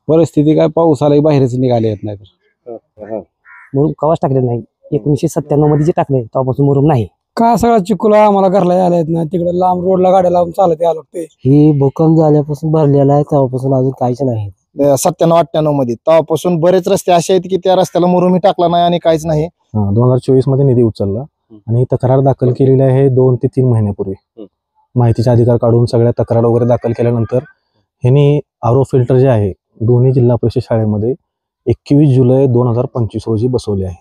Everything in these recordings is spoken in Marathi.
परिस्थिती काय पाऊस आला की बाहेरच निघाले येत नाही तर मुरुम कवाच टाकलेलं नाही. 1997 मध्ये जे टाकले तेव्हापासून मुरुम नाही. का सगळा चिखला आम्हाला घरला यायला येत नाही. तिकडे लांब रोडला गाड्या लावून चालत यायला लागते. ही भूकंप झाल्यापासून भरलेला आहे तेव्हापासून अजून काहीच नाही. 97-98 मध्ये तेव्हापासून बरेच रस्ते असे आहेत की त्या रस्त्याला मुरुमी टाकला नाही आणि काहीच नाही. 2024 मध्ये निधी उचलला आणि तक्रार दाखल केलेली आहे 2 ते 3 महिन्यापूर्वी. माहितीचे अधिकार काढून सगळ्या तक्रार वगैरे दाखल केल्यानंतर ह्यांनी आरो फिल्टर जे आहे दोन्ही जिल्हा परिषद शाळेमध्ये 21 जुलै 2025 रोजी बसवले आहे.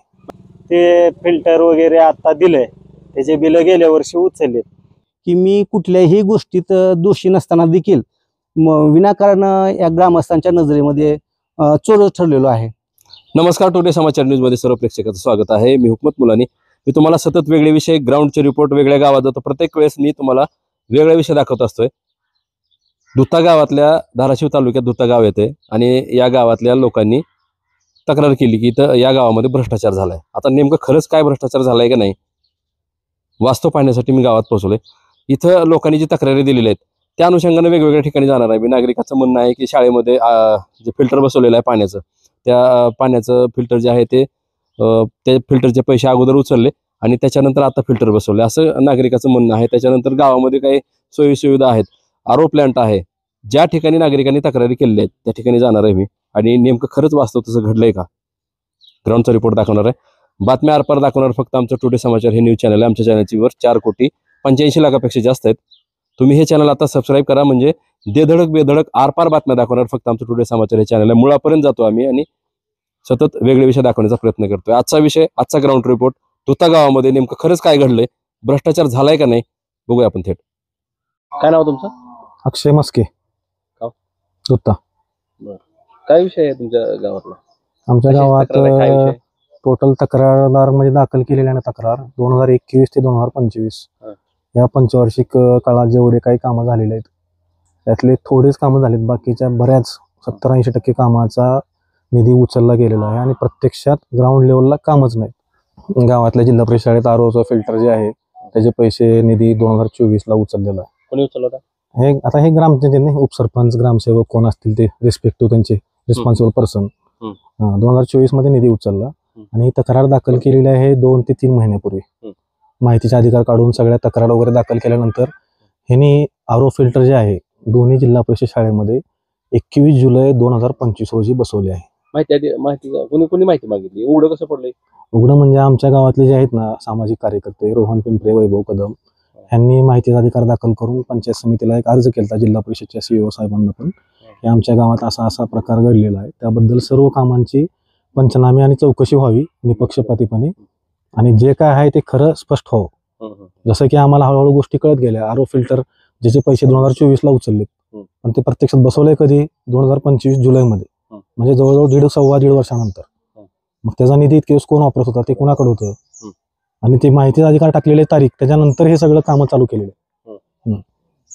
ते फिल्टर वगैरे आता दिलंय, त्याचे बिल गेल्या वर्षी उचलले. की मी कुठल्याही गोष्टीत दोषी नसताना देखील विनाकारण या ग्रामस्थांच्या नजरेमध्ये चोर ठरलेलो आहे. नमस्कार, टुडे समाचार न्यूज मध्ये सर्व प्रेक्षकांचं स्वागत आहे. मी हुकमत मुलानी. मी तुम्हाला सतत वेगळे विषय, ग्राउंडचे रिपोर्ट, वेगळ्या गावात जातो. प्रत्येक वेळेस मी तुम्हाला वेगळे विषय दाखवत असतोय. दुत्ता गावातल्या धाराशिव तालुक्यात दुत्ता गाव येते आणि या गावातल्या लोकांनी तक्रार केली की इथं या गावामध्ये भ्रष्टाचार झालाय. आता नेमकं खरंच काय भ्रष्टाचार झालाय का नाही वास्तव पाहण्यासाठी मी गावात पोहोचलोय. इथं लोकांनी जी तक्रारी दिलेल्या आहेत त्या अनुषंगाने वेगवेगळ्या ठिकाणी जाणार आहे. नागरिकाचं म्हणणं आहे की शाळेमध्ये जे फिल्टर बसवलेलं आहे पाण्याचं, त्या पाण्याचं फिल्टर जे आहे ते फिल्टरचे पैसे अगोदर उचलले आणि त्याच्यानंतर आता फिल्टर बसवले असं नागरिकाचं म्हणणं आहे. त्याच्यानंतर गावामध्ये काही सोयीसुविधा आहेत, आरो प्लांट आहे, ज्या ठिकाणी नागरिकांनी तक्रारी केलेल्या आहेत त्या ठिकाणी जाणार आहे मी आणि नेमकं खरंच वास्तव तसं घडलंय का ग्राउंडचा रिपोर्ट दाखवणार आहे. बातम्या आरपार दाखवणार फक्त आमचं टुडे समाचार हे न्यूज चॅनल आहे. आमच्या चॅनलची वर 4,85,00,000पेक्षा जास्त आहेत. तुम्ही हे चॅनल आता सबस्क्राईब करा, म्हणजे देधडक बेधडक आरपार बातम्या दाखवणार फक्त आमचं टुडे समाचार हे चॅनल आहे. मुळापर्यंत जातो आम्ही आणि सतत वेगळे विषय दाखवण्याचा प्रयत्न करतोय. आजचा विषय, आजचा ग्राउंड रिपोर्ट, दुत्ता गावामध्ये नेमकं खरंच काय घडलंय, भ्रष्टाचार झालाय का नाही बघूया आपण थेट. काय नाव तुमचं? अक्षय मस्के, गाव? दुत्ता. काय विषय आहे तुमच्या गावातला? आमच्या गावात काय विषय? टोटल तक्रारदार म्हणजे दाखल केलेल्या तक्रार 2021 ते 2025 या पंचवार्षिक काळात जेवढे काही कामं झालेले आहेत त्यातले थोडेच कामं झालेत. बाकीच्या बऱ्याच 70-80% कामाचा निधी उचलला गेलेला आहे आणि प्रत्यक्षात ग्राउंड लेवलला कामच नाही. गावातल्या जिल्हा परिषद शाळेत आरोचं फिल्टर जे आहे त्याचे पैसे निधी 2024ला उचललेला आहे. कोणी उचलला होता? हे ग्रामपंचायत उपसरपंच, ग्रामसेवक कोण असतील ते रिस्पेक्टिव्ह त्यांचे रिस्पॉन्सिबल पर्सन 2024 मध्ये निधी उचलला आणि तक्रार दाखल केलेली आहे 2 ते 3 महिन्यापूर्वी. माहितीचे अधिकार काढून सगळ्या तक्रार वगैरे दाखल केल्यानंतर ह्यांनी आरो फिल्टर जे आहे दोन्ही जिल्हा परिषद शाळेमध्ये 21 जुलै 2025 रोजी बसवले आहे. कोणी माहिती मागितली? उघडं कसं पडलंय? उघडं म्हणजे आमच्या गावातले जे आहेत ना सामाजिक कार्यकर्ते रोहन पिंपरे, वैभव कदम यांनी माहितीचा अधिकार दाखल करून पंचायत समितीला एक अर्ज केला जिल्हा परिषदच्या CEO साहेबांना पण की आमच्या गावात असा प्रकार घडलेला आहे, त्याबद्दल सर्व कामांची पंचनामे आणि चौकशी व्हावी निपक्षपातीपणे आणि जे काय आहे ते खरं स्पष्ट व्हावं. जसं की आम्हाला हळूहळू गोष्टी कळत गेल्या. आरो फिल्टर ज्याचे पैसे 2024ला उचललेत पण ते प्रत्यक्षात बसवले कधी 2025 जुलैमध्ये, म्हणजे जवळजवळ सव्वा दीड वर्षानंतर. मग त्याचा निधी इतके दिवस कोण वापरत होता, ते कुणाकडे होतं आणि ते माहितीचा अधिकार टाकलेले तारीख त्याच्यानंतर हे सगळं कामं चालू केलेले.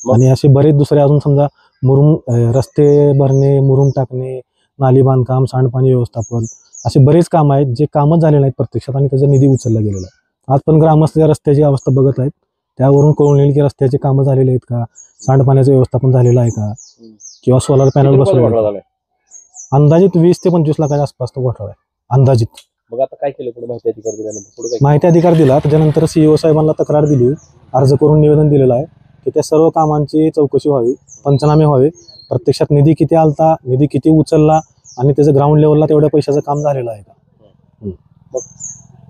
आणि असे बरेच दुसरे अजून समजा मुरुम, रस्ते भरणे, मुरुम टाकणे, नाली बांधकाम, सांडपाणी व्यवस्थापन असे बरेच कामं आहेत जे कामच झाले नाहीत प्रत्यक्षात आणि त्याचा निधी उचलला गेलेला आहे. आज पण ग्रामस्थ रस्त्याची अवस्था बघत आहेत, त्यावरून कळून येईल की रस्त्याचे कामं झालेले आहेत का, सांडपाण्याचं व्यवस्थापन झालेलं आहे का, किंवा सोलार पॅनल बसवले. अंदाजित 20 ते 25 लाखाच्या आसपास तो घोटाळा आहे अंदाजित. मग आता काय केलं? माहिती अधिकार दिल्यानंतर माहिती अधिकार दिला, त्याच्यानंतर CEO साहेबांना तक्रार दिली, अर्ज करून निवेदन दिलेलं आहे की त्या सर्व कामांची चौकशी व्हावी, पंचनामे व्हावे, प्रत्यक्षात निधी किती आलता, निधी किती उचलला आणि त्याचं ग्राउंड लेवलला तेवढ्या पैशाचं काम झालेलं आहे का.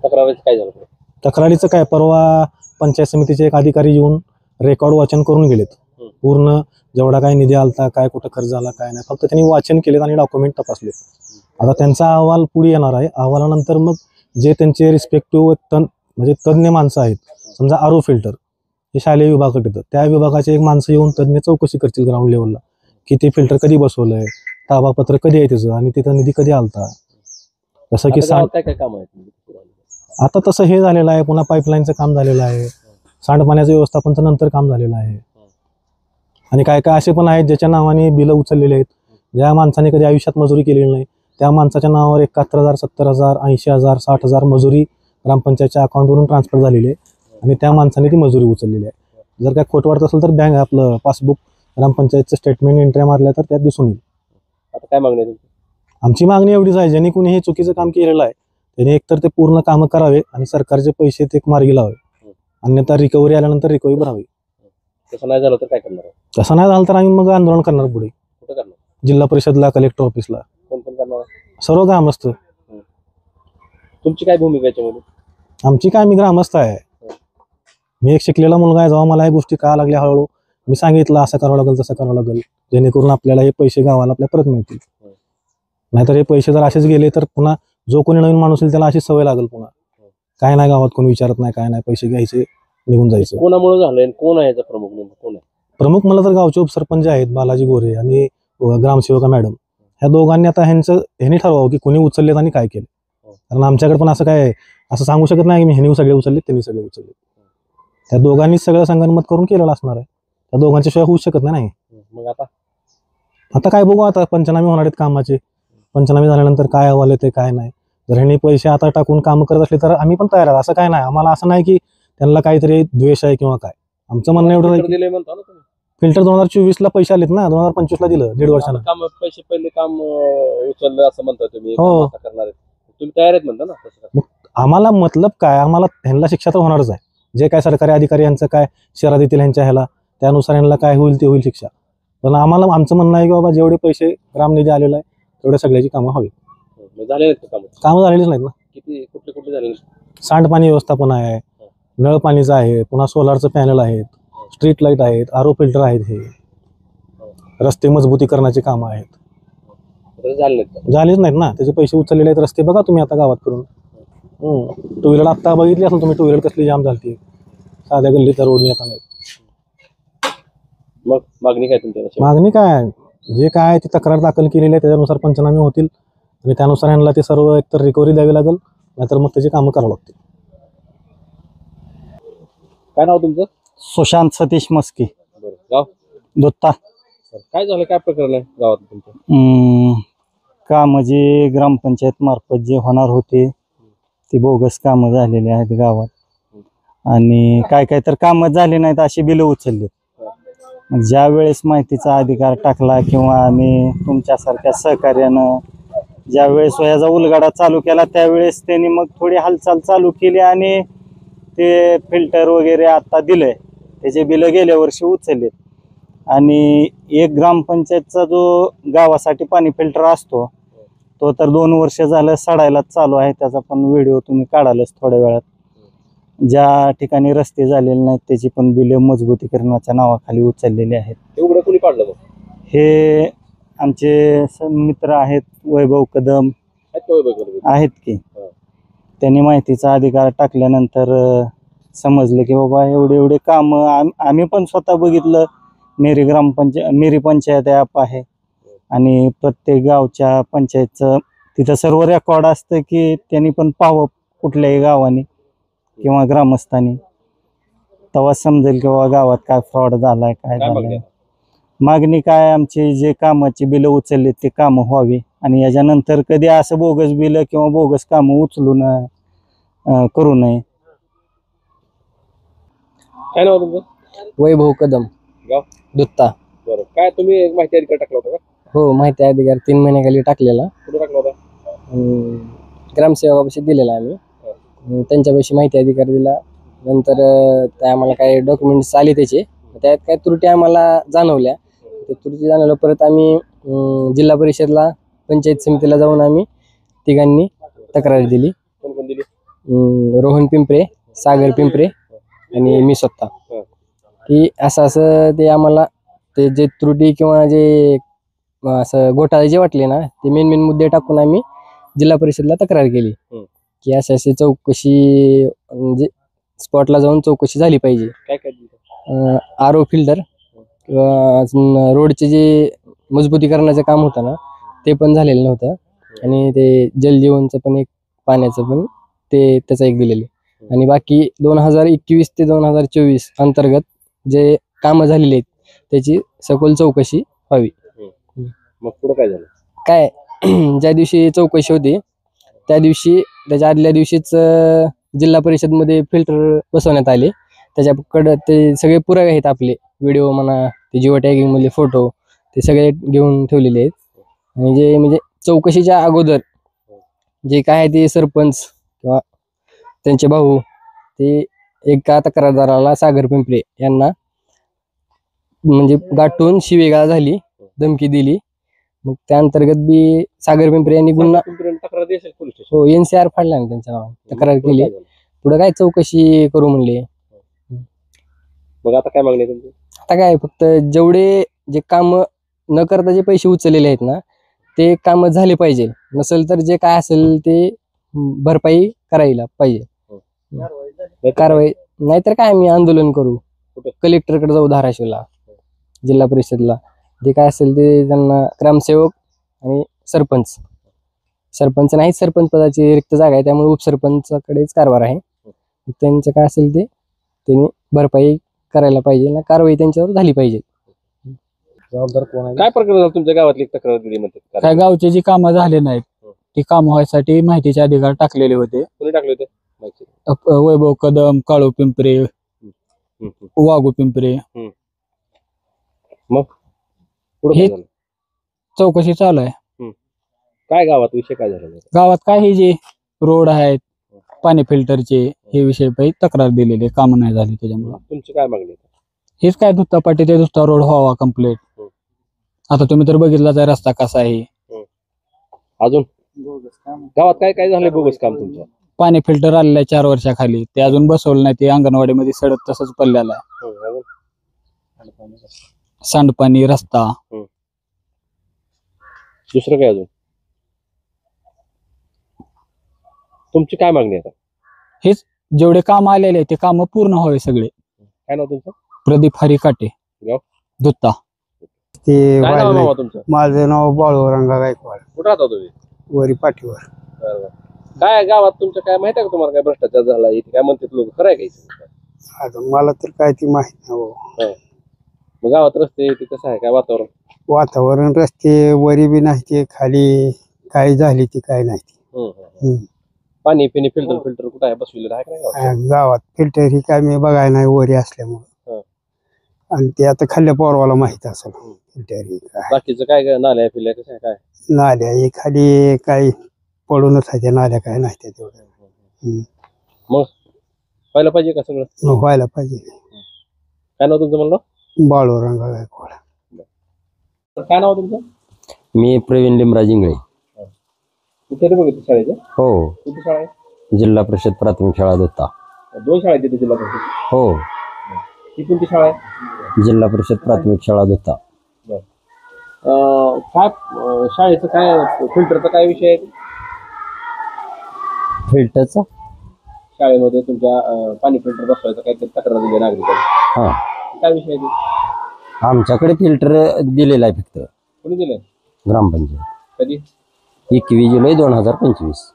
तक्रारीचं काय झालं? तक्रारीचं काय, परवा पंचायत समितीचे एक अधिकारी येऊन रेकॉर्ड वाचन करून गेलेत. पूर्ण जेवढा काय निधी आलता, काय कुठं खर्च झाला, काय नाही, फक्त त्यांनी वाचन केलेत आणि डॉक्युमेंट तपासले. आता त्यांचा अहवाल पुढे येणार आहे. अहवालानंतर मग जे त्यांचे रिस्पेक्टिव्ह म्हणजे तज्ज्ञ माणसं आहेत, समजा आरो फिल्टर हे शालेय विभागात येतं, त्या विभागाचे एक माणसं येऊन तज्ज्ञ चौकशी करतील ग्राउंड लेवलला की ते फिल्टर कधी बसवलंय, ताबापत्र कधी आहे त्याचं आणि तिथं निधी कधी आलता. जसं की काय काम आहे आता तसं हे झालेलं आहे, पुन्हा पाईपलाईनचं काम झालेलं आहे, सांडपाण्याचं व्यवस्थापनचं नंतर काम झालेलं आहे आणि काय काय असे पण आहेत ज्याच्या नावाने बिलं उचललेले आहेत. ज्या माणसाने कधी आयुष्यात मजुरी केलेली नाही त्या माणसाच्या नावावर 71,000, 70,000, 80,000, 60,000 मजुरी ग्रामपंचायतच्या अकाउंटवरून ट्रान्सफर झालेली आहे आणि त्या माणसाने ती मजुरी उचललेली आहे. जर काय खोट वाटत असेल तर बँक आपलं पासबुक ग्रामपंचायतचं स्टेटमेंट एंट्री मारल्या तर त्यात दिसून येईल. आता काय मागणी आहे? आमची मागणी एवढीच आहे, ज्यांनी कोणी हे चुकीचं काम केलेलं आहे त्यांनी एकतर ते पूर्ण कामं करावे आणि सरकारचे पैसे ते मार्गी लावावे, अन्यथा रिकव्हरी आल्यानंतर रिकव्हरी भरावी. तसं नाही झालं तर काय करणार आहे? तसं नाही झालं तर आम्ही मग आंदोलन करणार पुढे, कुठं करणार? जिल्हा परिषदला, कलेक्टर ऑफिसला, कोण कोण करणार आहे? सर्व ग्रामस्थ. तुमची काय भूमिका याच्यामध्ये? आमची काय, मी ग्रामस्थ आहे, मी एक शिकलेला मुलगा आहे. जेव्हा मला या गोष्टी कळायला लागल्या हळूहळू मी सांगितलं असं करावं लागेल तसं करावं लागेल, जेणेकरून आपल्याला हे पैसे गावाला आपल्या परत मिळतील. नाहीतर हे पैसे जर असेच गेले तर पुन्हा जो कोणी नवीन माणूस येईल त्याला अशी सवय लागेल, पुन्हा काय नाही गावात कोणी विचारत नाही, काय नाही, पैसे घ्यायचे निघून जायचं. कोणामुळे झालंय? कोण आहे याचा प्रमुख? नेमकं कोण आहे प्रमुख मला तर गावचे उपसरपंच आहेत बालाजी गोरे आणि ग्रामसेवका मॅडम, ह्या दोघांनी आता ह्यांनी ठरवावं की कोणी उचललेत आणि काय केलं. कारण आमच्याकडे पण असं काय आहे, असं सांगू शकत नाही की मी ह्यांनी सगळे उचलले त्यांनी सगळे उचलले. त्या दोघांनीच सगळं संगनमत करून केलेलं असणार आहे, त्या दोघांच्या शिवाय होऊच शकत नाही. मग आता काय बघू, आता पंचनामे होणार आहेत कामाचे, पंचनामे झाल्यानंतर काय अहवाल येते काय नाही. जर ह्यांनी पैसे आता टाकून काम करत असले तर आम्ही पण तयार आहोत, असं काय नाही. आम्हाला असं नाही की त्यांना काहीतरी द्वेष आहे किंवा काय. आमचं म्हणणं एवढं आहे दिले म्हणता ना तुम्ही? फिल्टर 2024 पैसे आलेत ना, 2025 दिलं, 1.5 वर्षानं. काम पैसे पहिले काम उचललं असं म्हणता तुम्ही, हो. काम आता करणार आहे तुम्ही, तयार आहेत म्हणता ना? तसं आम्हाला मतलब काय, आम्हाला ह्यांना शिक्षा तर होणारच आहे. जे काय सरकारी अधिकारी यांचं काय शहरा देतील ह्यांच्या ह्याला, त्यानुसार ह्यांना काय होईल ते होईल शिक्षा. पण आम्हाला आमचं म्हणणं आहे की बाबा जेवढे पैसे ग्रामनिधी आलेला आहे तेवढ्या सगळ्याची कामं हवी. झाले नाहीत काम? कामं झालेलीच नाहीत ना. किती कुठले कुठले झाले? सांडपाणी व्यवस्थापन आहे, नळ पाणीचं आहे, पुन्हा सोलारचं पॅनल आहेत, स्ट्रीट लाईट आहेत, आरो फिल्टर आहेत, हे रस्ते मजबूतीकरणाची कामं आहेत. झालेच नाहीत ना, त्याचे पैसे उचललेले आहेत. रस्ते बघा तुम्ही आता गावात करून, टू व्हीलर आत्ता बघितली असेल तुम्ही, टू व्हीलर कसली जाम झाली साध्या गल्लीत रोडनी आता नाही. मग मागणी काय तुमच्या? मागणी काय, जे काय ती तक्रार दाखल केलेली आहे त्याच्यानुसार पंचनामे होतील आणि त्यानुसार यांना ते सर्व एकतर रिकव्हरी द्यावी लागेल, नाहीतर मग त्याची कामं करावं लागतील. काय नाव तुमचं? सुशांत सतीश मस्के, बरं. गाव? दुत्ता. काय झालं, काय प्रकरण आहे गावात तुमचं? कामं जे ग्रामपंचायत मार्फत जे होणार होते ती बोगस कामं झालेली आहेत गावात, आणि काय काय तर कामं झाले नाहीत अशी बिलं उचलली. मग ज्या वेळेस माहितीचा अधिकार टाकला किंवा आम्ही तुमच्यासारख्या सहकार्यानं ज्या वेळेस याचा उलगडा चालू केला त्यावेळेस त्यांनी मग थोडी हालचाल चालू केली आणि ते फिल्टर वगैरे आता दिलंय त्याचे बिलं गेल्या वर्षी उचललेत. आणि एक ग्रामपंचायतचा जो गावासाठी पाणी फिल्टर असतो तो तर 2 वर्ष झालं सडायलाच चालू आहे. त्याचा पण व्हिडिओ तुम्ही काढालच थोड्या वेळात. ज्या ठिकाणी रस्ते झालेले नाहीत त्याची पण बिले मजबूतीकरणाच्या नावाखाली उचललेली आहेत. एवढं कोणी पाडलं मग? हे आमचे मित्र आहेत, वैभव कदम आहेत की, त्यांनी माहितीचा अधिकार टाकल्यानंतर समजलं की बाबा एवढे एवढे कामं आम्ही पण स्वतः बघितलं. मेरी पंचायत ॲप आहे आणि प्रत्येक गावच्या पंचायतचं तिथं सर्व रेकॉर्ड असतं की त्यांनी पण पाहावं कुठल्याही गावाने किंवा ग्रामस्थांनी, तेव्हा समजेल की बाबा गावात काय फ्रॉड झालाय काय झालंय. मागणी काय, आमची जे कामाची बिलं उचलली ते कामं व्हावी आणि याच्यानंतर कधी असं बोगस बिलं किंवा बोगस कामं उचलून करू नये. काय नाव तुमचं? वैभव कदम, गाव? दुत्ता. बरं. काय तुम्ही एक माहिती अधिकार टाकला होता का? हो, माहिती अधिकार 3 महिन्याखाली टाकलेला. कुठे टाकला होता? ग्रामसेवकापाशी दिलेला आम्ही. त्यांच्यापाशी माहिती अधिकार दिला. नंतर त्या आम्हाला काही डॉक्युमेंट्स आले त्याचे, त्यात काही त्रुटी आम्हाला जाणवल्या. ते त्रुटी जाणवल्या परत आम्ही जिल्हा परिषदला, पंचायत समितीला जाऊन आम्ही तिघांनी तक्रार दिली. कोण कोण दिली? रोहन पिंपरे, सागर पिंपरे आणि मी स्वतः. की असं ते आम्हाला ते जे त्रुटी किंवा जे असं घोटाळे जे वाटले ना ते मेन मुद्दे टाकून आम्ही जिल्हा परिषदला तक्रार केली की अशी चौकशी म्हणजे स्पॉटला जाऊन चौकशी झाली पाहिजे. काय काय? आरो फिल्टर किंवा रोडचे जे मजबूतीकरणाचं काम होतं ना ते पण झालेलं नव्हतं आणि ते जलजीवनचं पण एक पाण्याचं पण ते त्याचं एक दिलेले. आणि बाकी 2021 ते 2024 अंतर्गत जे कामं झालेली आहेत त्याची सखोल चौकशी व्हावी. मग पुढं काय झालं? काय ज्या दिवशी चौकशी होती त्या दिवशी त्याच्या आदल्या दिवशीच जिल्हा परिषदमध्ये फिल्टर बसवण्यात आले. त्याच्याकडं ते सगळे पुरावे आहेत आपले, व्हिडिओ म्हणा, ते जिओ टॅगिंग मधले फोटो ते सगळे घेऊन ठेवलेले आहेत. आणि जे म्हणजे चौकशीच्या अगोदर जे काय आहे ते सरपंच किंवा त्यांचे भाऊ ते एका तक्रारदाराला सागर पिंपरे यांना म्हणजे गाठून शिवीगाळ झाली, धमकी दिली. मग त्या अंतर्गत बी सागर पिंपरे यांनी गुन्हा तक्रार द्यायची पोलीस स्टेशन. हो NCR फाडला ना त्यांच्या नावाने, तक्रार केली. पुढे काय चौकशी करू म्हणले. मग आता काय मागणी आहे तुमची? आता काय फक्त जेवढे जे काम न करता जे पैसे उचललेले आहेत ना ते काम झाले पाहिजे, नसेल तर जे काय असेल ते भरपाई करायला पाहिजे. कारवाई नाहीतर काय आम्ही आंदोलन करू, कलेक्टरकडे जाऊ धाराशिवला, जिल्हा परिषदला. जे काय असेल ते त्यांना ग्रामसेवक आणि सरपंच नाही, सरपंच पदाची रिक्त जागा आहे त्यामुळे उपसरपंचाकडेच कारभार आहे. त्यांचं काय असेल ते त्यांनी भरपाई करायला पाहिजे ना, कारवाई त्यांच्यावर झाली पाहिजे. काय प्रकार झाला तुमच्या गावातली एक तक्रार दिली म्हणतात? काय गावचे जी कामं झाले नाहीत ती कामं व्हायसाठी माहितीचे अधिकार टाकलेले होते. कोणी टाकले होते? वैभव कदम, काळू पिंपरे, वाघू पिंपरे. मग पुढे हे चौकशी चालू आहे. काय गावात विषय काय झाला? गावात काय हे जे रोड आहेत, पाणी फिल्टरचे, हे विषय पाहिजे तक्रार दिलेली, कामं नाही झाली त्याच्यामुळे. तुमची काय मागणी आहे? हेच काय दुत्ता पाटी ते दुसरा रोड व्हावा कम्प्लीट. आता तुम्ही तर बघितलाच आहे रस्ता कसा आहे. अजून गावात काय काय झालंय बोगस काम तुमचं? पाणी फिल्टर आलेलं आहे 4 वर्षाखाली, ते अजून बसवलं नाही. ते अंगणवाडीमध्ये सडक तसंच पडलेलं आहे. सांडपाणी, रस्ता. दुसरं काय अजून? तुमची काय मागणी आहे? हेच जेवढे काम आलेले आहे ते काम पूर्ण व्हावे सगळे. काय नाव तुमचं? प्रदीप हरी काटे, गाव? दुत्ता. ते काय नाव मामा तुमचं? माझं नाव बाळूरंगा गायकवाड, कुठं राहता तुम्ही? वरी पाठीवर. बरं. काय गावात तुमच्या काय माहिती आहे का तुम्हाला? काय भ्रष्टाचार झाला इथे काय म्हणतात लोक? खरं आहे काही? आता मला तर काय ती माहित नाही हो. मग गावात रस्ते ते कसं आहे? काय वातावरण? वातावरण रस्ते वरी बी नाही, ते खाली काय झाली ती काय नाही ती. पाणी पिणी फिल्टर कुठं आहे? बसविलेलं आहे का नाही गावात? गावात फिल्टर ही काय मी बघाय नाही वरी असल्यामुळे. आणि ते आता खाल्ल्या पोरवाला माहित असेल फिल्टर ही काय. बाकीचं काय नाल्या पिल्या कसं आहे? काय नाल्या ही खाली काही पडूनच आहे, त्या नाल्या काय नाही त्या तेवढ्या. मग व्हायला पाहिजे का सगळं? व्हायला पाहिजे. काय नाव तुमचं म्हणलं? बाळूरंगा गायकवाड. काय नाव तुमचं? मी प्रवीण लिमराज इंगळे. कुठे बघितलं शाळेचं? हो, कुठे शाळा आहे? जिल्हा परिषद प्राथमिक शाळा दुत्ता. 2 शाळा आहेत तिथे जिल्हा परिषद. हो, ही कोणती शाळा आहे? जिल्हा परिषद प्राथमिक शाळा दुत्ता. काय शाळेचं काय फिल्टरचा काय विषय आहे? फिल्टरचा शाळेमध्ये तुमच्या पाणी फिल्टर बसवायचं काहीतरी तक्रार दिली नागरिकांनी. हा, काय विषय आहे? आमच्याकडे फिल्टर दिलेला आहे फक्त. कोणी दिलंय? ग्रामपंचायत. कधी? 21 जुलै 2025.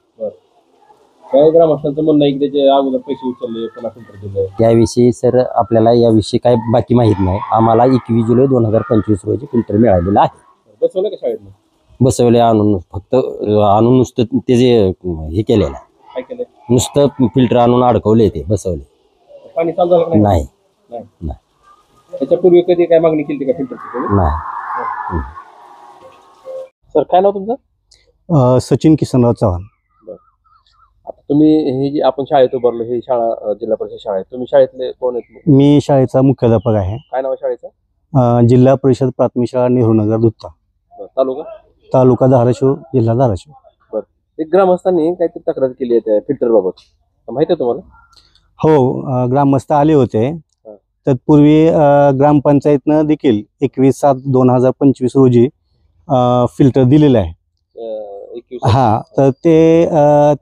काय ग्रामस्थांचं म्हणणं आहे की त्याचे अगोदर पैसे उचलले, पुन्हा फिल्टर दिले. त्याविषयी सर आपल्याला याविषयी काय बाकी माहीत नाही. आम्हाला 21 जुलै 2025 रोजी फिल्टर मिळालेलं आहे. बसवलं का शाळेत? बसवले आणून, फक्त आणून नुसतं ते जे हे केलेलं आहे, काय केलं? नुसतं फिल्टर आणून अडकवले, ते बसवले पाणी चालू झालं का नाही. नाही. त्याच्यापूर्वी कधी काय मागणी केली का फिल्टरची? नाही. सर काय नाव तुमचं? सचिन किसनराव चव्हाण. आता तुम्ही हे जे आपण शाळेत उभारलो, ही शाळा जिल्हा परिषद शाळा आहे, तुम्ही शाळेतले कोण आहेत? मी शाळेचा मुख्याध्यापक आहे. काय नाव आहे शाळेचं? जिल्हा परिषद प्राथमिक शाळा नेहरूनगर दुत्ता, तालुका? तालुका धाराशिव, जिल्हा धाराशिव. एक ग्रामस्थांनी काहीतरी तक्रार केली आहे त्या फिल्टर बाबत, माहिती आहे तुम्हाला? हो, ग्रामस्थ आले होते. तत्पूर्वी ग्रामपंचायतनं देखील 21/7/2025 रोजी फिल्टर दिलेलं आहे. हा, तर ते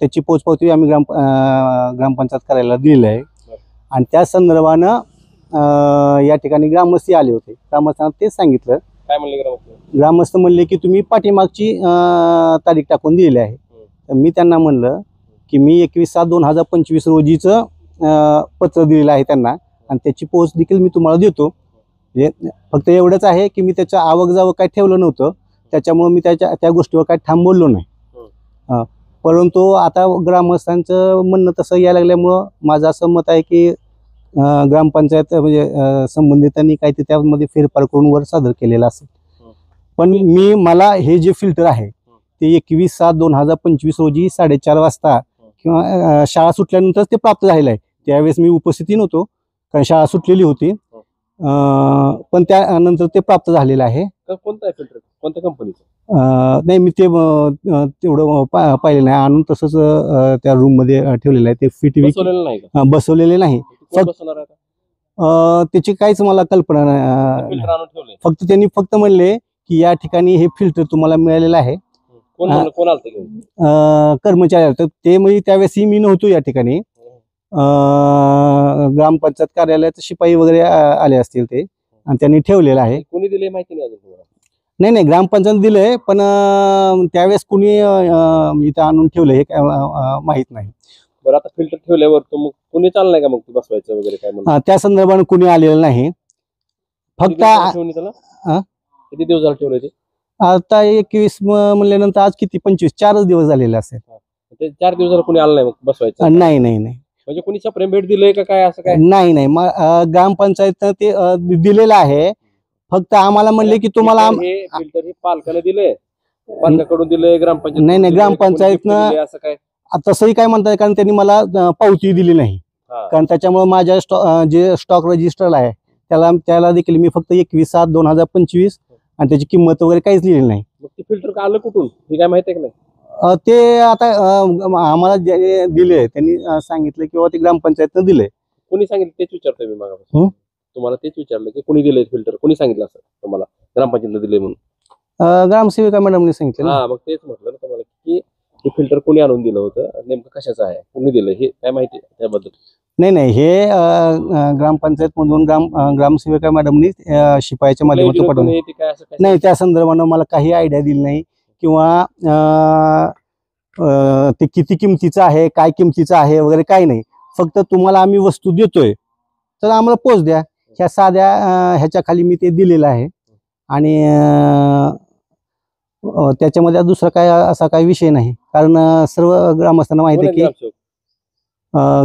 त्याची पोचपावती आम्ही ग्रामपंचायत कार्यालयाला दिलेली आहे. आणि त्या संदर्भानं या ठिकाणी ग्रामस्थ आले होते. ग्रामस्थांना तेच सांगितलं. काय म्हणले ग्रामस्थ? ग्रामस्थ म्हणले की तुम्ही पाठीमागची तारीख टाकून दिलेली आहे. तर मी त्यांना म्हणलं की मी 21/7/2025 रोजीचं पत्र दिलेलं आहे त्यांना, आणि त्याची पोच देखील मी तुम्हाला देतो. म्हणजे फक्त एवढंच आहे की मी त्याच्या आवक जावक काय ठेवलं नव्हतं, त्याच्यामुळे मी त्या गोष्टीवर काय ठाम बोललो नाही. परंतु आता ग्रामस्थांचं म्हणणं तसं यायला लागल्यामुळं माझं असं मत आहे की ग्रामपंचायत म्हणजे संबंधितांनी काहीतरी त्यामध्ये फेरफार करून वर सादर केलेला असेल. पण मला हे जे फिल्टर आहे ते 21/7/2025 रोजी 4:30 वाजता किंवा शाळा सुटल्यानंतर ते प्राप्त झालेलं आहे. त्यावेळेस मी उपस्थिती नव्हतो कारण शाळा सुटलेली होती, पण त्यानंतर ते प्राप्त झालेलं आहे. कोणता आहे फिल्टर, कोणत्या कंपनीचं? नाही, मी ते तेवढं पाहिलं नाही. आणून तसंच त्या रूम मध्ये ठेवलेलं आहे. ते फिट बसवलेलं नाही का? बसवलेले नाही. कोण बसवणार आहे आता? त्याची काहीच मला कल्पना नाही. फिल्टर आणून ठेवलंय. फक्त त्यांनी म्हणले की या ठिकाणी हे फिल्टर तुम्हाला मिळालेलं आहे. कोण म्हणलं, कोण आलं घेऊन? कर्मचारी आले. तर ते म्हणजे त्यावेळेस मी नव्हतो या ठिकाणी. ग्रामपंचायत कार्यालयात शिपाई वगैरे आले असतील ते, आणि त्यांनी ठेवलेलं आहे. कोणी दिले माहिती नाही अजून तुम्हाला? नाही, ग्रामपंचायत दिलंय, पण त्यावेळेस कुणी इथं आणून ठेवलं हे काय माहित नाही. बरं, आता फिल्टर ठेवल्यावर मग कोणी चाललंय का मग ते बसवायचं वगैरे काय म्हणून? त्या संदर्भाने कुणी आलेलं नाही. फक्त त्याला किती दिवस झाले ठेवले ते? आता 21 म्हणल्यानंतर आज किती 25 4 दिवस झालेले असेल. ते 4 दिवस झाले कोणी आलं नाही मग बसवायचं? नाही, म्हणजे कोणी सप्रेम भेट दिलंय का काय असं काय? नाही. ग्रामपंचायतनं ते दिलेलं आहे. फक्त आम्हाला म्हणले की तुम्हाला फिल्टर हे पालकानं दिलंय, पालकाकडून दिलंय, ग्रामपंचायत? नाही, ग्रामपंचायतनं असं काय तसंही काय म्हणतात, कारण त्यांनी मला पावती दिली नाही. कारण त्याच्यामुळे माझ्या जे स्टॉक रजिस्टर आहे त्याला देखील मी फक्त 21/7/2025 आणि त्याची किंमत वगैरे काहीच लिहिली नाही. मग ते फिल्टर का आलं कुठून हे काय माहिती आहे का नाही? ते आता आम्हाला जे दिले त्यांनी सांगितलं किंवा ते ग्रामपंचायतनं दिले. कोणी सांगितलं तेच विचारतोय मी मागापासून. तुम्हाला तेच विचारलं की कोणी दिलंय फिल्टर, कोणी सांगितलं असं तुम्हाला ग्रामपंचायतला दिले म्हणून? ग्रामसेविका मॅडमने सांगितलं. हा, मग तेच म्हटलं ना तुम्हाला की हे फिल्टर कोणी आणून दिलं होतं, नेमकं कशाचं आहे, कोणी दिलं हे काय माहिती त्याबद्दल? नाही, हे ग्रामपंचायत मधून ग्रामसेविका मॅडमनी शिपायाच्या माध्यमातून पाठवलं. नाही, त्या संदर्भानं मला काही आयडिया दिली नाही किंवा ते किती किमतीचं आहे, काय किमतीचं आहे वगैरे काही नाही. फक्त तुम्हाला आम्ही वस्तू देतोय तर आम्हाला पोच द्या, ह्या साध्या ह्याच्या खाली मी ते दिलेलं आहे. आणि त्याच्यामध्ये दुसरा काय असा काही विषय नाही, कारण सर्व ग्रामस्थांना माहिती आहे की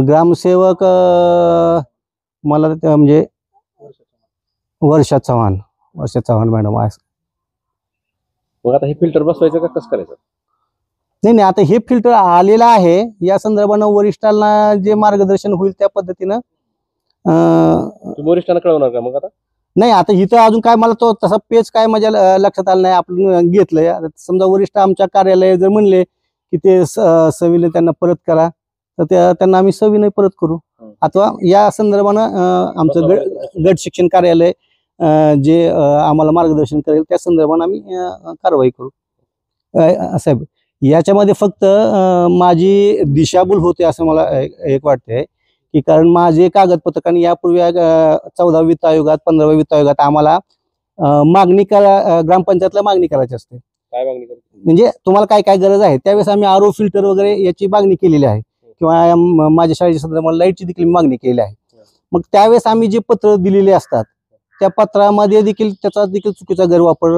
ग्रामसेवक मला म्हणजे वर्षा चव्हाण मॅडम आहे. मग आता हे फिल्टर बसवायचं का कसं करायचं? नाही, आता हे फिल्टर आलेलं आहे. या संदर्भानं वरिष्ठांना जे मार्गदर्शन होईल त्या पद्धतीनं वरिष्ठांना कळवणार का मग? आता नाही, आता इथं अजून काय मला तो तसा पेज काय माझ्या लक्षात आलं नाही. आपण घेतलंय. समजा वरिष्ठ आमच्या कार्यालय जर म्हणले की ते सविनय त्यांना परत करा, तर त्यांना आम्ही सविनय परत करू. अथवा या संदर्भानं आमचं गट शिक्षण कार्यालय जे आम्हाला मार्गदर्शन करेल त्या संदर्भानं आम्ही कारवाई करू. साहेब, याच्यामध्ये फक्त माझी दिशाभूल होते असं मला एक वाटतंय की कारण माझे कागदपत्र, कारण यापूर्वी 14व्या वित्त आयोगात 15व्या वित्त आयोगात आम्हाला मागणी ग्रामपंचायतला मागणी करायची असते. काय मागणी करायची? म्हणजे तुम्हाला काय काय गरज आहे त्यावेळेस आम्ही आरओ फिल्टर वगैरे याची मागणी केलेली आहे, किंवा माझ्या शाळेच्या संदर्भात लाईटची देखील मागणी केलेली आहे. मग त्यावेळेस आम्ही जे पत्र दिलेले असतात त्या पत्रामध्ये देखील त्याचा देखील चुकीचा गैरवापर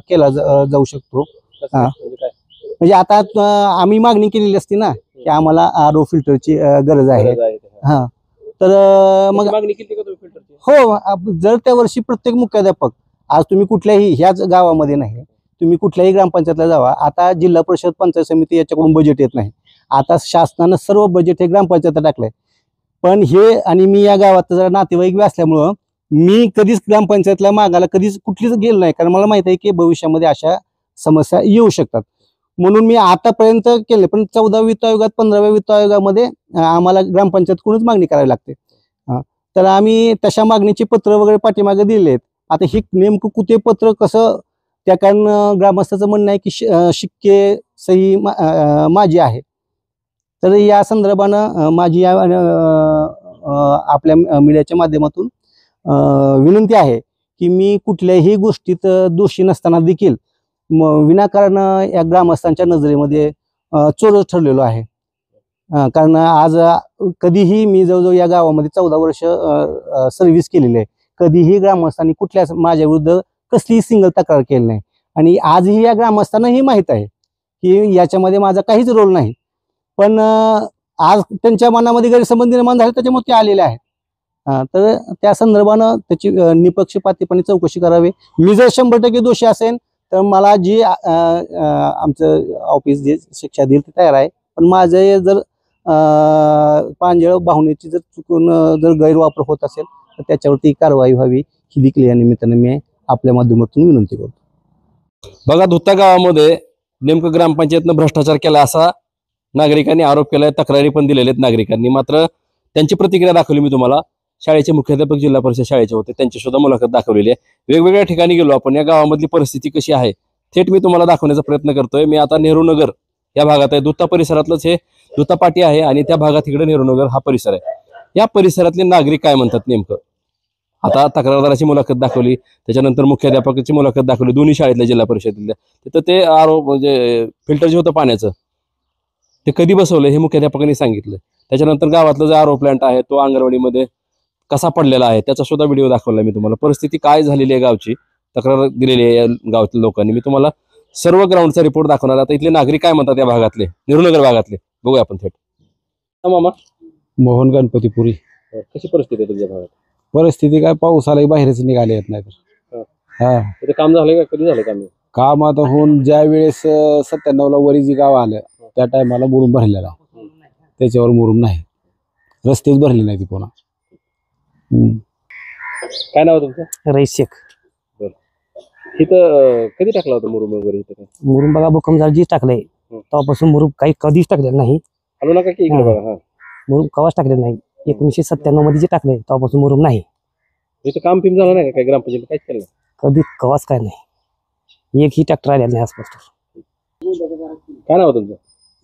केला जाऊ शकतो. म्हणजे आता आम्ही मागणी केलेली असती ना की आम्हाला आरओ फिल्टरची गरज आहे. हा, तर मग मागणी केली का तुम्ही फिल्टरची? हो, जर त्या वर्षी प्रत्येक मुख्याध्यापक, आज तुम्ही कुठल्याही ह्याच गावामध्ये नाही, तुम्ही कुठल्याही ग्रामपंचायतला जावा, आता जिल्हा परिषद पंचायत समिती याच्याकडून बजेट येत नाही. आता शासनानं सर्व बजेट हे ग्रामपंचायतला टाकलंय. पण हे, आणि मी या गावात जरा नातेवाईक असल्यामुळं मी कधीच ग्रामपंचायतला मागायला कधीच कुठलीच गेलो नाही, कारण मला माहित आहे की भविष्यामध्ये अशा समस्या येऊ शकतात. म्हणून मी आतापर्यंत केले, पण 14व्या वित्त आयोगात 15व्या वित्त आयोगामध्ये आम्हाला ग्रामपंचायतकडूनच मागणी करावी लागते. तर आम्ही तशा मागणीचे पत्र वगैरे पाठीमागे दिले आहेत. आता हे नेमकं कुठे पत्र कसं, त्या कारण ग्रामस्थाचं म्हणणं आहे की शिक्के सही माझी आहे. तर या संदर्भानं माझी आपल्या मीडियाच्या माध्यमातून विनंती आहे की मी कुठल्याही गोष्टीत दोषी नसताना देखील विनाकारण या ग्रामस्थांच्या नजरेमध्ये चोरच ठरलेलो आहे. कारण आज कधीही मी जवळजवळ या गावामध्ये 14 वर्ष सर्व्हिस केलेली आहे. कधीही ग्रामस्थांनी कुठल्याच माझ्या विरुद्ध कसलीही सिंगल तक्रार केली नाही. आणि आजही या ग्रामस्थांनाही माहीत आहे की याच्यामध्ये माझा काहीच रोल नाही. पण आज त्यांच्या मनामध्ये गैरसंबंध निर्माण झाले त्याच्यामुळे ते आलेले आहेत. तर त्या संदर्भानं त्याची निपक्षपातीपणे चौकशी करावी. मी जर 100% दोषी असेल तर मला जी आमचं ऑफिस जे शिक्षा देईल ते तयार आहे. पण माझे जर पांजळ भावनेची जर चुकून जर गैरवापर होत असेल तर त्याच्यावरती कारवाई व्हावी ही देखील या निमित्ताने मी आपल्या माध्यमातून विनंती करतो. बघा धुत्ता गावामध्ये नेमकं ग्रामपंचायतनं भ्रष्टाचार केला असा नागरिकांनी आरोप केलाय, तक्रारी पण दिलेल्या आहेत नागरिकांनी. मात्र त्यांची प्रतिक्रिया दाखवली मी तुम्हाला. शाळेचे मुख्याध्यापक जिल्हा परिषद शाळेचे होते, त्यांची सुद्धा मुलाखत दाखवलेली आहे. वेगवेगळ्या ठिकाणी गेलो आपण, या गावामधली परिस्थिती कशी आहे थेट मी तुम्हाला दाखवण्याचा प्रयत्न करतोय. मी आता नेहरू नगर या भागात आहे. दुत्ता परिसरातलंच हे दुत्ता पाटी आहे आणि त्या भागात इकडे नेहरू नगर हा परिसर आहे. या परिसरातले नागरिक काय म्हणतात नेमकं, आता तक्रारदाराची मुलाखत दाखवली, त्याच्यानंतर मुख्याध्यापकाची मुलाखत दाखवली, दोन्ही शाळेतल्या जिल्हा परिषदेतल्या. तिथं ते आरोप म्हणजे फिल्टर जे होतं पाण्याचं ते कधी बसवलं हे मुख्याध्यापकांनी सांगितलं. त्याच्यानंतर गावातलं जो आरो प्लांट आहे तो अंगणवाडीमध्ये कसा पडलेला आहे त्याचा सुद्धा व्हिडिओ दाखवला मी तुम्हाला. परिस्थिती काय झालेली आहे गावची, तक्रार दिलेली आहे या गावातल्या लोकांनी. मी तुम्हाला सर्व ग्राउंडचा रिपोर्ट दाखवणार. आता इथले नागरिक काय म्हणतात या भागातले, नेहरूनगर भागातले, बघूया आपण थेट. मामा मोहन गणपतीपुरी. कशी परिस्थिती आहे तुमच्या भागात? परिस्थिती काय, पाऊस आला बाहेरच निघाले येत नाही तर. हा काम झालंय का, कधी झालं काम? काम आता होऊन ज्या वेळेस 97ला वरी जी गाव आलं त्या टायमाला मुरुम भरलेला, त्याच्यावर मुरुम नाही, रस्तेच भरले नाही ती पुन्हा. काय नाव तुमचं? रईस शेख. इथं कधी टाकला होता मुरुम वगैरे? इथं मुरुम बघा भूकंप झाला जी टाकलंय तेव्हापासून मुरुम काही कधीच टाकलेलं नाही. हलू नका की इकडे बघा. हा मुरुम कवाच टाकलेलं नाही. 1997 मध्ये जे टाकलंय तेव्हापासून मुरुम नाही. इथं काम फिम झालं नाही का काय? ग्रामपंचायत काहीच केलं कधी कवाच काय नाही. एकही ट्रॅक्टर आलेला नाही आसपास. काय नाव तुमचं?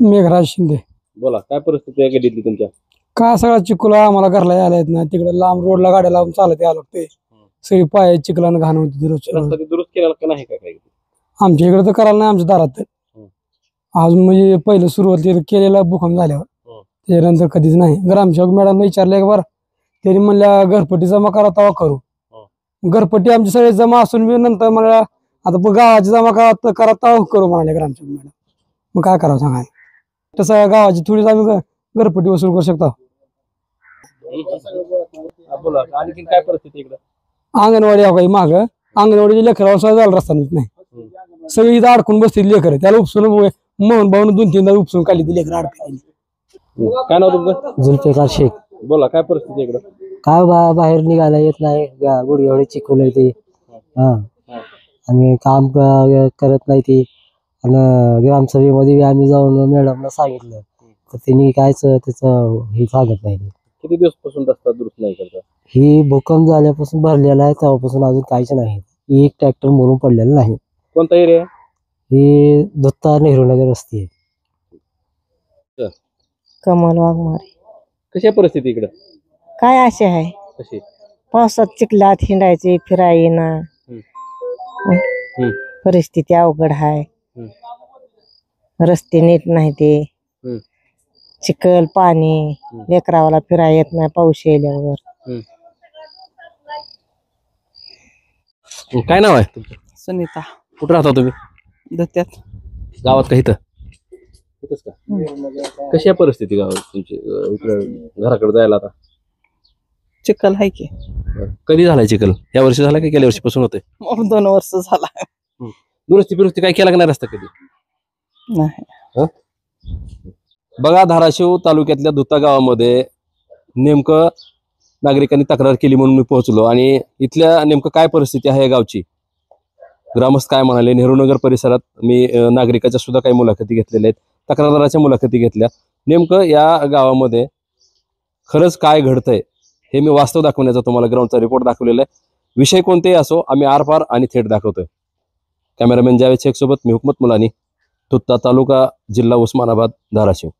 मेघराज शिंदे. बोला काय परिस्थिती आहे गल्लीतली तुमच्या? का सगळा चिखला आम्हाला घरला यायला येत नाही. तिकडे लांब रोडला गाड्या लावून चालत यायला लागते. सगळी पाय चिखलानं घाण होती रोजच्या रोज. रस्ता ते दुरुस्त केला का नाही का काही? आमच्या इकडे तर करायला नाही आमच्या दारात तर. अजून म्हणजे पहिलं सुरुवातीला केलेला भूकंप झाल्यावर त्याच्यानंतर कधीच नाही. ग्रामसेवक मॅडम विचारले एक बार, तरी म्हणल्या घरपट्टी जमा करा तेव्हा करू. घरपट्टी आमची सगळे जमा असून मी नंतर म्हणल्या आता गावाची जमा करा तेव्हा करू म्हणाले ग्रामसेवक मॅडम. मग काय करावं सांगा. तसं गावाची थोडीच आम्ही घरपट्टी वसूल करू शकतो. बोला आणखी काय परिस्थिती इकडं? अंगणवाडी काही माग अंगणवाडीच्या लेकरावर सुद्धा झाला रस्ता नीट नाही. सगळी इथं अडकून बसतील लेकर. त्याला उपसून मोहन भाऊन 2-3दा उपसून काढली ती लेकर अडकली. काय नाव तुमचं? जुल्फिकार शेख. बोला काय परिस्थिती इकडं? काय बाहेर निघायला येत नाही. गुडघे चिकून ते आणि काम करत नाही ते. आणि ग्रामसभेमध्ये आम्ही जाऊन मॅडमला सांगितलं तर त्यांनी कायच त्याचं हे सांगत नाही. किती दिवसपासून रस्ता दुरुस्त नाही करता? ही भूकंप झाल्यापासून भरलेला आहे तेव्हापासून अजून काहीच नाही. एक ट्रॅक्टर मोडून पडलेला नाही. कोणता एरिया? ही दुत्ता नेहरू नगर वस्ती आहे. कमल वाघमारे. कशी परिस्थिती इकडं? काय असे आहे, कशी पावसात चिखलात हिंडायचे फिराय ना. परिस्थिती अवघड आहे. रस्ते नीट नाही ते. चिखल पाणी लेकरावाला फिराय येत नाही पाऊस येल्यावर. काय नाव आहे तुमचं? सुनीता. कुठं राहता तुम्ही? धुत्यात. गावात का इथं? इथंच का? कशी आहे परिस्थिती गावात तुमची इकडं घराकडे जायला? आता चिखल आहे की. कधी झालाय चिखल? या वर्षी झाला का गेल्या वर्षीपासून होते? 2 वर्ष झाला. दुरुस्ती काय केला का नाही रस्ता कधी? नाही. बघा धाराशिव तालुक्यातल्या दुत्ता गावामध्ये नेमकं नागरिकांनी तक्रार केली म्हणून मी पोहोचलो आणि इथल्या नेमकं काय परिस्थिती आहे या गावची, ग्रामस्थ काय म्हणाले. नेहरू नगर परिसरात मी नागरिकाच्या सुद्धा काही मुलाखती घेतलेल्या आहेत, तक्रारदाराच्या मुलाखती घेतल्या. नेमकं या गावामध्ये खरंच काय घडतंय हे मी वास्तव दाखवण्याचा तुम्हाला ग्राउंडचा रिपोर्ट दाखवलेला आहे. विषय कोणतेही असो आम्ही आरपार आणि थेट दाखवतोय. कॅमेरामॅन जावेद शेख सोबत मी हुकमत मुलानी, दुत्ता तालुका, जिल्हा उस्मानाबाद, धाराशिव.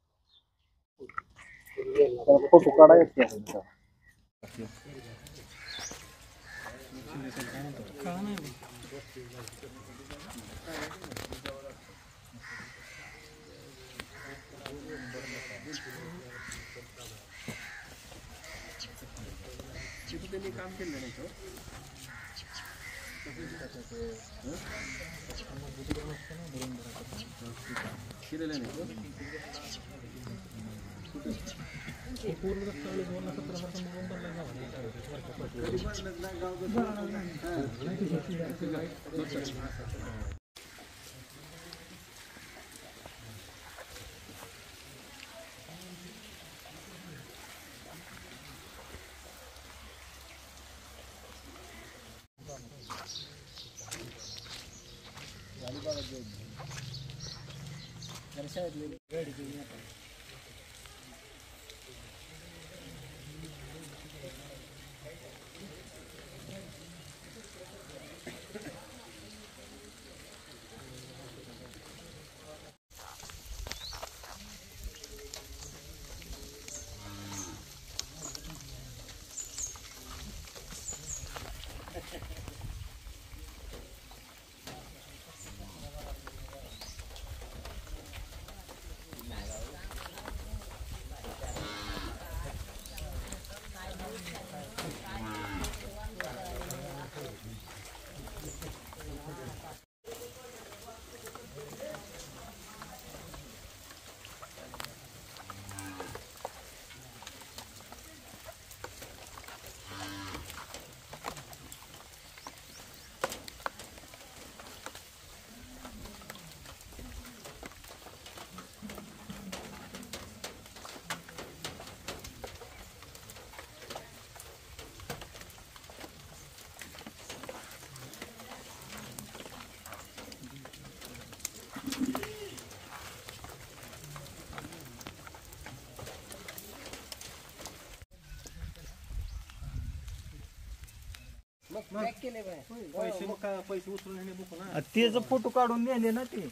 त्याचा फोटो काढून नेले ना ते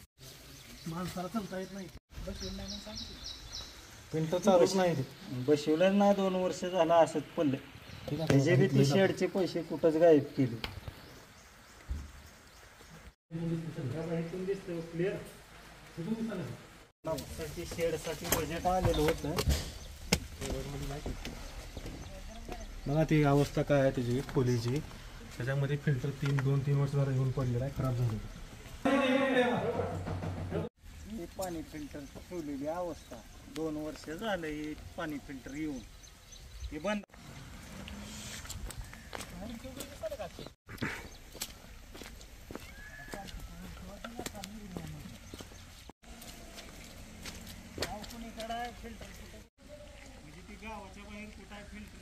माणसाला चालता येत नाही फिल्टर चालूच नाही बसवलं नाही 2 वर्ष झालं असंच पडलं. त्याचे बी ते शेडचे पैसे कुठंच गायब केले. शेडसाठी बजेट आलेलं होतं. बघा ती अवस्था काय आहे त्याची खोलीची. त्याच्यामध्ये फिल्टर 2-3 वर्ष झालं येऊन पडलेला आहे, खराब झालं. हे पाणी फिल्टर ठेवलेली अवस्था 2 वर्ष झालं हे पाणी फिल्टर येऊन हे बंद. म्हणजे ती गावाच्या बाहेर कुठं फिल्टर